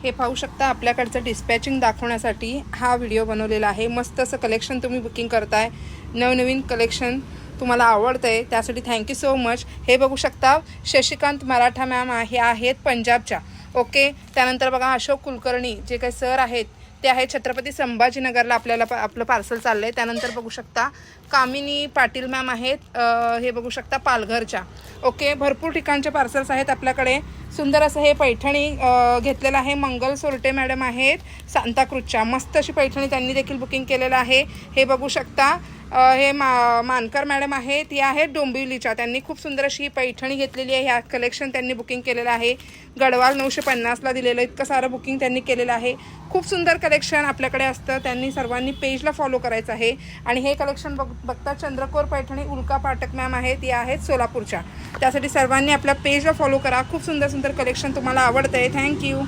हे पाहू शकता, आपल्याकडचं डिस्पॅचिंग दाखवण्यासाठी हा व्हिडिओ बनवलेला आहे। मस्त असं कलेक्शन तुम्ही बुकिंग करताय, नवनवीन कलेक्शन तुम्हाला आवडतंय, त्यासाठी थँक्यू सो मच। हे बघू शकता, शशिकांत मराठा मॅम हे आहेत पंजाबच्या। ओके, त्यानंतर बघा अशोक कुलकर्णी जे काही सर आहेत ते आहे छत्रपती संभाजीनगरला, आपल्याला आपलं पार्सल चाललं आहे। त्यानंतर बघू शकता कामिनी पाटील मॅम आहेत, हे बघू शकता पालघरच्या। ओके, भरपूर ठिकाणचे पार्सल्स आहेत आपल्याकडे। सुंदर असं हे पैठणी घेतलेलं आहे, मंगल सोरटे मॅडम आहेत सांताक्रूजच्या। मस्त अशी पैठणी त्यांनी देखील बुकिंग केलेलं आहे। हे बघू शकता, हे मानकर मॅडम आहेत, या आहेत डोंबिवलीच्या। त्यांनी खूप सुंदर अशी पैठणी घेतलेली आहे। ह्या कलेक्शन त्यांनी बुकिंग केलेलं आहे, गडवाल 950ला दिलेलं, इतकं सारं बुकिंग त्यांनी केलेलं आहे। खूप सुंदर कलेक्शन आपल्याकडे असतं, त्यांनी सर्वांनी पेजला फॉलो करायचं आहे। आणि हे कलेक्शन बघता चंद्रकोर पैठणी उल्का पाठक मॅम आहेत, या आहेत सोलापूरच्या। त्यासाठी सर्वांनी आपल्या पेजला फॉलो करा, खूप सुंदर सुंदर कलेक्शन तुम्हाला आवडतंय। थँक्यू।